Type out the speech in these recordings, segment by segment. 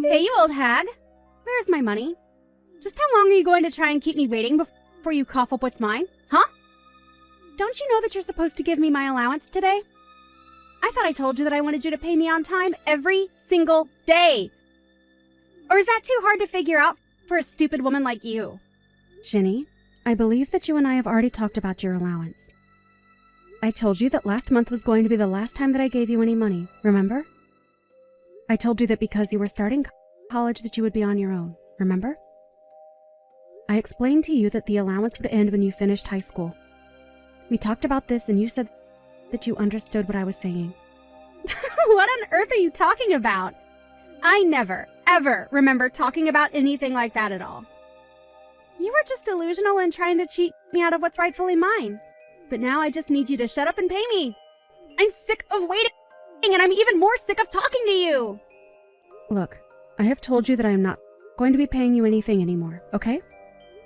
Hey, you old hag. Where's my money? Just how long are you going to try and keep me waiting before you cough up what's mine? Huh? Don't you know that you're supposed to give me my allowance today? I thought I told you that I wanted you to pay me on time every single day. Or is that too hard to figure out for a stupid woman like you? Ginny, I believe that you and I have already talked about your allowance. I told you that last month was going to be the last time that I gave you any money, remember? I told you that because you were starting college that you would be on your own, remember? I explained to you that the allowance would end when you finished high school. We talked about this and you said that you understood what I was saying. What on earth are you talking about? I never, ever remember talking about anything like that at all. You were just delusional and trying to cheat me out of what's rightfully mine. But now I just need you to shut up and pay me. I'm sick of waiting, and I'm even more sick of talking to you. Look, I have told you that I am not going to be paying you anything anymore, okay?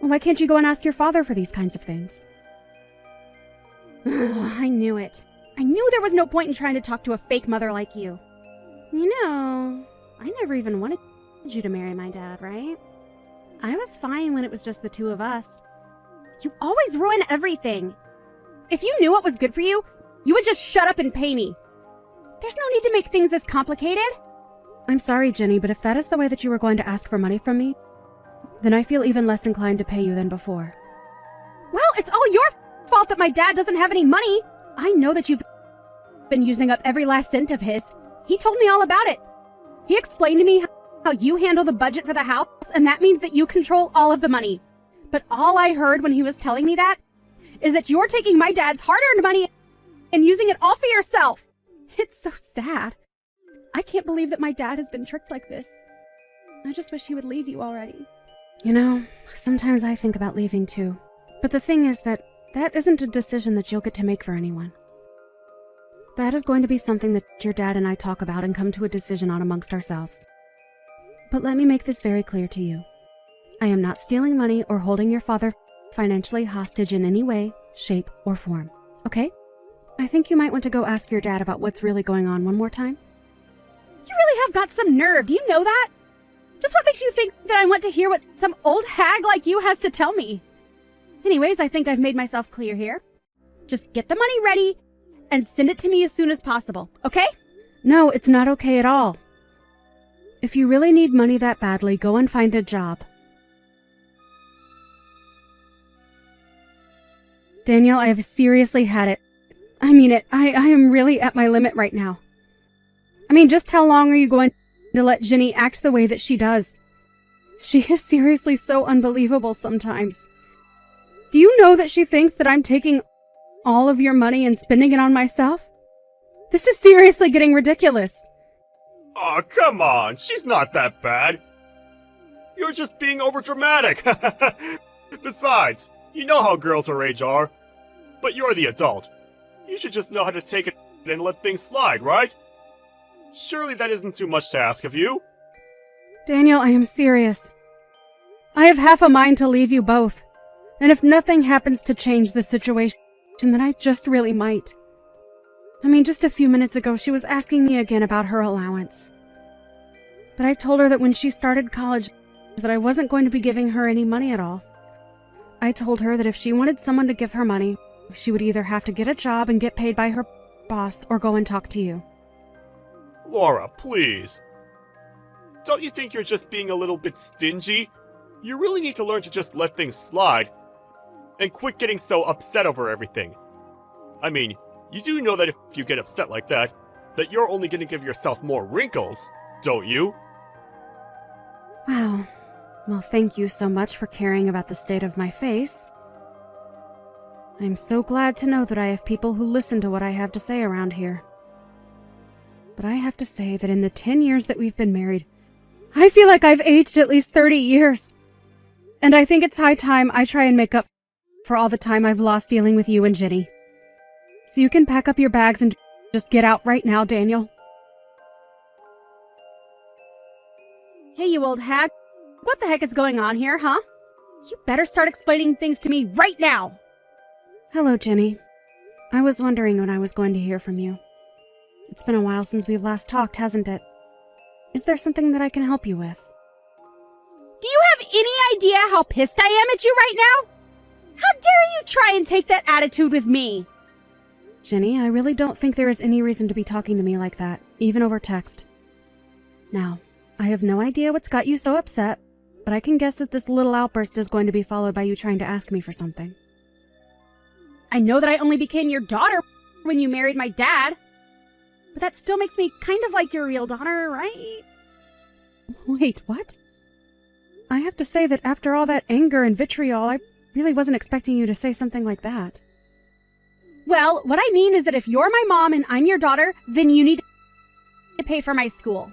Well, why can't you go and ask your father for these kinds of things? I knew it. I knew there was no point in trying to talk to a fake mother like you. You know, I never even wanted you to marry my dad, right? I was fine when it was just the two of us. You always ruin everything. If you knew what was good for you, you would just shut up and pay me. There's no need to make things this complicated. I'm sorry, Jenny, but if that is the way that you were going to ask for money from me, then I feel even less inclined to pay you than before. Well, it's all your fault that my dad doesn't have any money. I know that you've been using up every last cent of his. He told me all about it. He explained to me how you handle the budget for the house, and that means that you control all of the money. But all I heard when he was telling me that is that you're taking my dad's hard-earned money and using it all for yourself. It's so sad. I can't believe that my dad has been tricked like this. I just wish he would leave you already. You know, sometimes I think about leaving too. But the thing is that isn't a decision that you'll get to make for anyone. That is going to be something that your dad and I talk about and come to a decision on amongst ourselves. But let me make this very clear to you. I am not stealing money or holding your father financially hostage in any way, shape, or form, okay? I think you might want to go ask your dad about what's really going on one more time. You really have got some nerve, do you know that? Just what makes you think that I want to hear what some old hag like you has to tell me? Anyways, I think I've made myself clear here. Just get the money ready and send it to me as soon as possible, okay? No, it's not okay at all. If you really need money that badly, go and find a job. Daniel, I have seriously had it. I mean it. I am really at my limit right now. I mean, just how long are you going to let Ginny act the way that she does? She is seriously so unbelievable sometimes. Do you know that she thinks that I'm taking all of your money and spending it on myself? This is seriously getting ridiculous. Aw, come on, she's not that bad. You're just being overdramatic. Besides, you know how girls her age are. But you're the adult. You should just know how to take it and let things slide, right? Surely that isn't too much to ask of you. Daniel, I am serious. I have half a mind to leave you both. And if nothing happens to change the situation, then I just really might. I mean, just a few minutes ago, she was asking me again about her allowance. But I told her that when she started college, that I wasn't going to be giving her any money at all. I told her that if she wanted someone to give her money, she would either have to get a job and get paid by her boss or go and talk to you. Laura, please. Don't you think you're just being a little bit stingy? You really need to learn to just let things slide and quit getting so upset over everything. I mean, you do know that if you get upset like that you're only going to give yourself more wrinkles, don't you? Wow. Well, thank you so much for caring about the state of my face. I'm so glad to know that I have people who listen to what I have to say around here. But I have to say that in the 10 years that we've been married, I feel like I've aged at least 30 years. And I think it's high time I try and make up for all the time I've lost dealing with you and Ginny. So you can pack up your bags and just get out right now, Daniel. Hey, you old hag. What the heck is going on here, huh? You better start explaining things to me right now. Hello, Ginny. I was wondering when I was going to hear from you. It's been a while since we've last talked, hasn't it? Is there something that I can help you with? Do you have any idea how pissed I am at you right now? How dare you try and take that attitude with me? Jenny, I really don't think there is any reason to be talking to me like that, even over text. Now, I have no idea what's got you so upset, but I can guess that this little outburst is going to be followed by you trying to ask me for something. I know that I only became your daughter when you married my dad, but that still makes me kind of like your real daughter, right? Wait, what? I have to say that after all that anger and vitriol, I really wasn't expecting you to say something like that. Well, what I mean is that if you're my mom and I'm your daughter, then you need to pay for my school.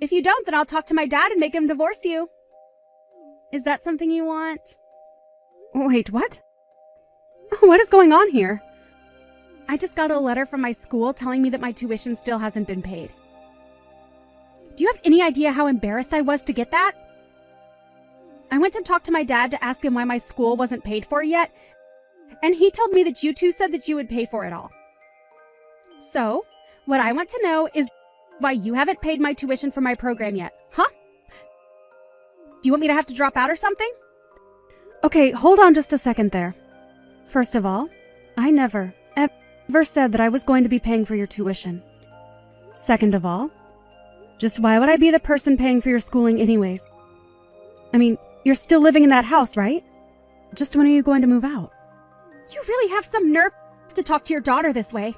If you don't, then I'll talk to my dad and make him divorce you. Is that something you want? Wait, what? What is going on here? I just got a letter from my school telling me that my tuition still hasn't been paid. Do you have any idea how embarrassed I was to get that? I went to talk to my dad to ask him why my school wasn't paid for yet, and he told me that you two said that you would pay for it all. So, what I want to know is why you haven't paid my tuition for my program yet, huh? Do you want me to have to drop out or something? Okay, hold on just a second there. First of all, I never, ever said that I was going to be paying for your tuition. Second of all, just why would I be the person paying for your schooling anyways? I mean, you're still living in that house, right? Just when are you going to move out? You really have some nerve to talk to your daughter this way.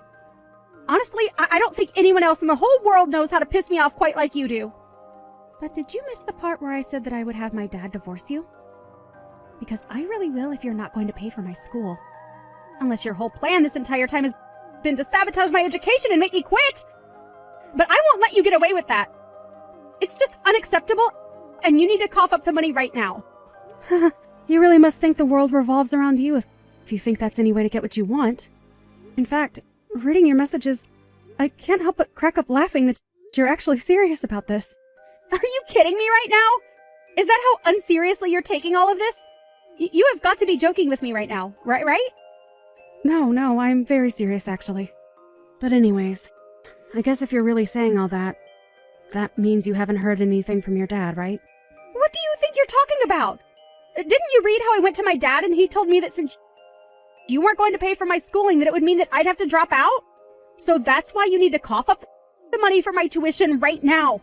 Honestly, I don't think anyone else in the whole world knows how to piss me off quite like you do. But did you miss the part where I said that I would have my dad divorce you? Because I really will if you're not going to pay for my school. Unless your whole plan this entire time has been to sabotage my education and make me quit. But I won't let you get away with that. It's just unacceptable, and you need to cough up the money right now. You really must think the world revolves around you if you think that's any way to get what you want. In fact, reading your messages, I can't help but crack up laughing that you're actually serious about this. Are you kidding me right now? Is that how unseriously you're taking all of this? You have got to be joking with me right now, right? No, I'm very serious actually. But anyways, I guess if you're really saying all that, that means you haven't heard anything from your dad, right? What do you think you're talking about? Didn't you read how I went to my dad and he told me that since you weren't going to pay for my schooling, that it would mean that I'd have to drop out? So that's why you need to cough up the money for my tuition right now.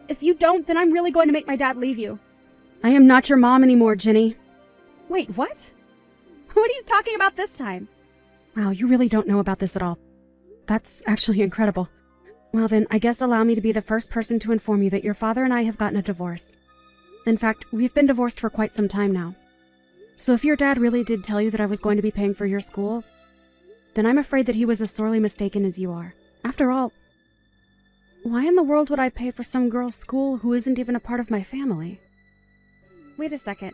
If you don't, then I'm really going to make my dad leave you. I am not your mom anymore, Jenny. Wait, what? What are you talking about this time? Wow, you really don't know about this at all. That's actually incredible. Well then, I guess allow me to be the first person to inform you that your father and I have gotten a divorce. In fact, we've been divorced for quite some time now. So if your dad really did tell you that I was going to be paying for your school, then I'm afraid that he was as sorely mistaken as you are. After all, why in the world would I pay for some girl's school who isn't even a part of my family? Wait a second.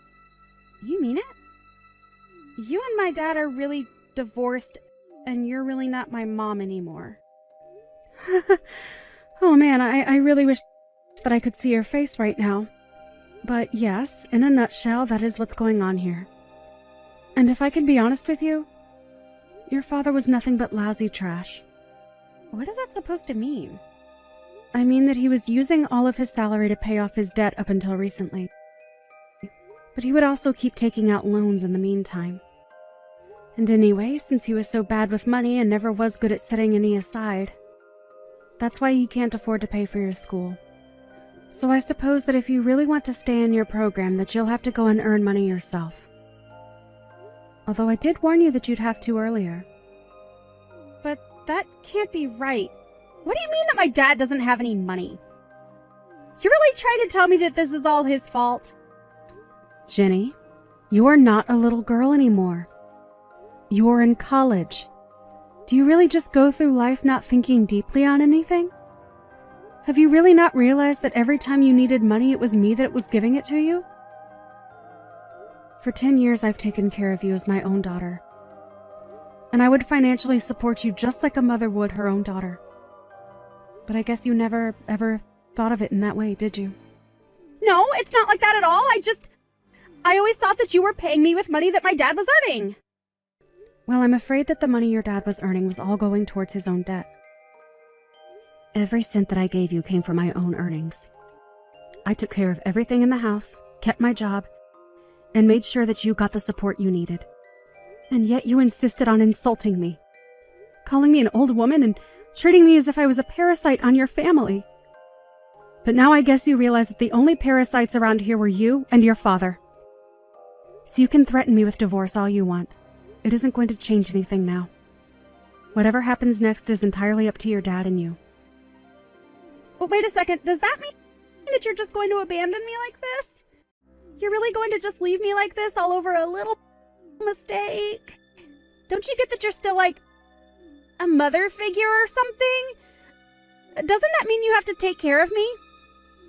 You mean it? You and my dad are really divorced, and you're really not my mom anymore. Oh man, I really wish that I could see your face right now. But yes, in a nutshell, that is what's going on here. And if I can be honest with you, your father was nothing but lousy trash. What is that supposed to mean? I mean that he was using all of his salary to pay off his debt up until recently. But he would also keep taking out loans in the meantime. And anyway, since he was so bad with money and never was good at setting any aside, that's why he can't afford to pay for your school. So I suppose that if you really want to stay in your program, that you'll have to go and earn money yourself. Although I did warn you that you'd have to earlier. But that can't be right. What do you mean that my dad doesn't have any money? You're really trying to tell me that this is all his fault? Jenny, you are not a little girl anymore. You're in college. Do you really just go through life not thinking deeply on anything? Have you really not realized that every time you needed money, it was me that was giving it to you? For 10 years, I've taken care of you as my own daughter. And I would financially support you just like a mother would her own daughter. But I guess you never, ever thought of it in that way, did you? No, it's not like that at all. I always thought that you were paying me with money that my dad was earning. Well, I'm afraid that the money your dad was earning was all going towards his own debt. Every cent that I gave you came from my own earnings. I took care of everything in the house, kept my job, and made sure that you got the support you needed. And yet you insisted on insulting me, calling me an old woman and treating me as if I was a parasite on your family. But now I guess you realize that the only parasites around here were you and your father. So you can threaten me with divorce all you want. It isn't going to change anything now. Whatever happens next is entirely up to your dad and you. Well, wait a second. Does that mean that you're just going to abandon me like this? You're really going to just leave me like this all over a little mistake? Don't you get that you're still like a mother figure or something? Doesn't that mean you have to take care of me?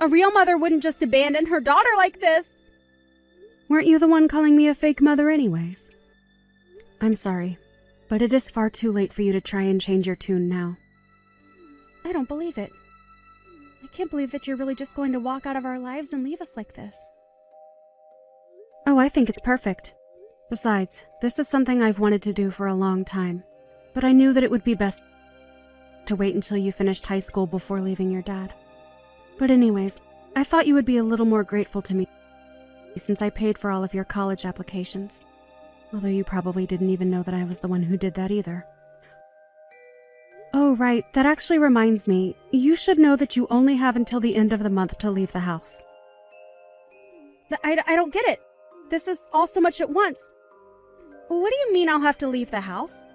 A real mother wouldn't just abandon her daughter like this. Weren't you the one calling me a fake mother anyways? I'm sorry, but it is far too late for you to try and change your tune now. I don't believe it. I can't believe that you're really just going to walk out of our lives and leave us like this. Oh, I think it's perfect. Besides, this is something I've wanted to do for a long time, but I knew that it would be best to wait until you finished high school before leaving your dad. But anyways, I thought you would be a little more grateful to me since I paid for all of your college applications. Although you probably didn't even know that I was the one who did that either. Oh, right, that actually reminds me. You should know that you only have until the end of the month to leave the house. I don't get it. This is all so much at once. What do you mean I'll have to leave the house?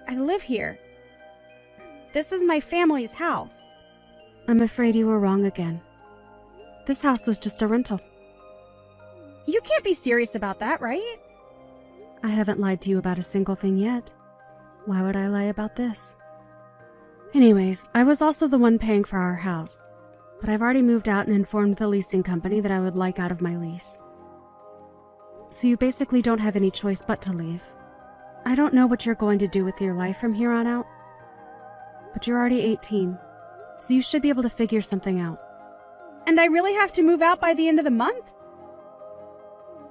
I live here. This is my family's house. I'm afraid you were wrong again. This house was just a rental. You can't be serious about that, right? I haven't lied to you about a single thing yet. Why would I lie about this? Anyways, I was also the one paying for our house, but I've already moved out and informed the leasing company that I would like out of my lease. So you basically don't have any choice but to leave. I don't know what you're going to do with your life from here on out, but you're already 18, so you should be able to figure something out. And I really have to move out by the end of the month?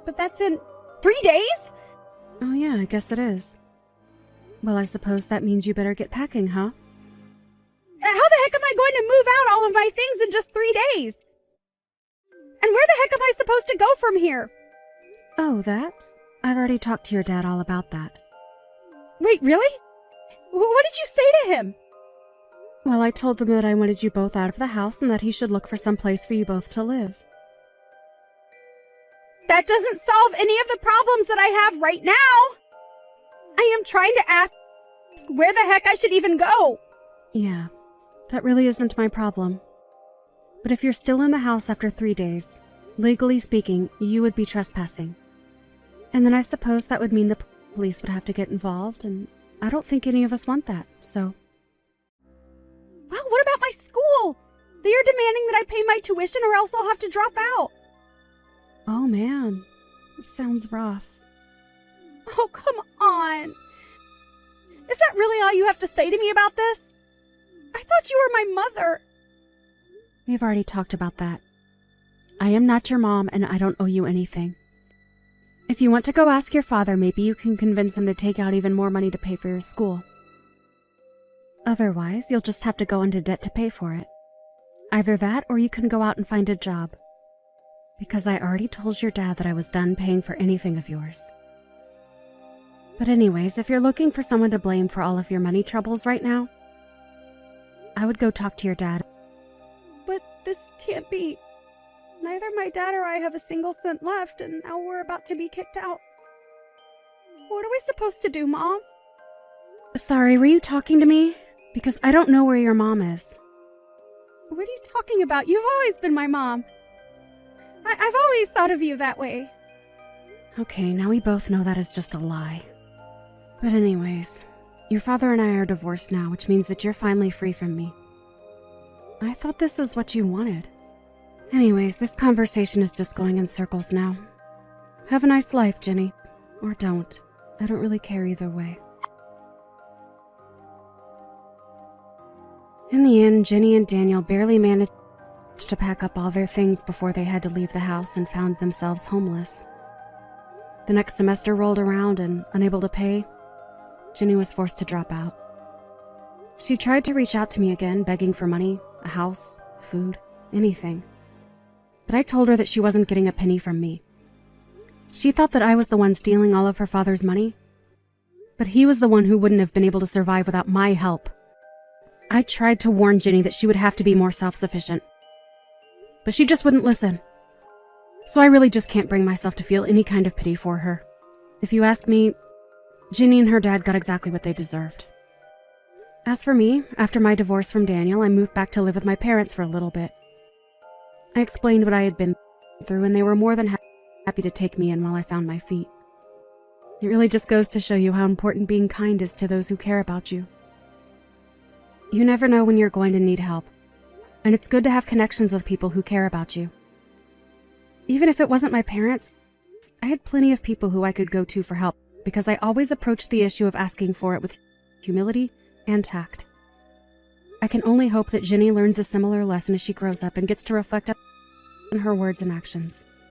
But that's in 3 days? Oh yeah, I guess it is. Well, I suppose that means you better get packing, huh? How the heck am I going to move out all of my things in just 3 days? And where the heck am I supposed to go from here? Oh, that? I've already talked to your dad all about that. Wait, really? What did you say to him? Well, I told them that I wanted you both out of the house and that he should look for some place for you both to live. That doesn't solve any of the problems that I have right now. I am trying to ask where the heck I should even go. Yeah, that really isn't my problem. But if you're still in the house after 3 days, legally speaking, you would be trespassing. And then I suppose that would mean the police would have to get involved, and I don't think any of us want that, so... Well, what about my school? They are demanding that I pay my tuition or else I'll have to drop out. Oh man, it sounds rough. Oh, come on. Is that really all you have to say to me about this? I thought you were my mother. We've already talked about that. I am not your mom and I don't owe you anything. If you want to go ask your father, maybe you can convince him to take out even more money to pay for your school. Otherwise, you'll just have to go into debt to pay for it. Either that or you can go out and find a job. Because I already told your dad that I was done paying for anything of yours. But anyways, if you're looking for someone to blame for all of your money troubles right now, I would go talk to your dad. But this can't be. Neither my dad or I have a single cent left, and now we're about to be kicked out. What are we supposed to do, Mom? Sorry, were you talking to me? Because I don't know where your mom is. What are you talking about? You've always been my mom. I've always thought of you that way. Okay, now we both know that is just a lie. But anyways, your father and I are divorced now, which means that you're finally free from me. I thought this is what you wanted. Anyways, this conversation is just going in circles now. Have a nice life, Jenny. Or don't. I don't really care either way. In the end, Jenny and Daniel barely managed to pack up all their things before they had to leave the house and found themselves homeless. The next semester rolled around and, unable to pay, Jenny was forced to drop out. She tried to reach out to me again, begging for money. a house, food, anything. But I told her that she wasn't getting a penny from me. She thought that I was the one stealing all of her father's money, but he was the one who wouldn't have been able to survive without my help. I tried to warn Ginny that she would have to be more self-sufficient, but she just wouldn't listen. So I really just can't bring myself to feel any kind of pity for her. If you ask me, Ginny and her dad got exactly what they deserved. As for me, after my divorce from Daniel, I moved back to live with my parents for a little bit. I explained what I had been through, and they were more than happy to take me in while I found my feet. It really just goes to show you how important being kind is to those who care about you. You never know when you're going to need help, and it's good to have connections with people who care about you. Even if it wasn't my parents, I had plenty of people who I could go to for help because I always approached the issue of asking for it with humility and tact. I can only hope that Ginny learns a similar lesson as she grows up and gets to reflect on her words and actions.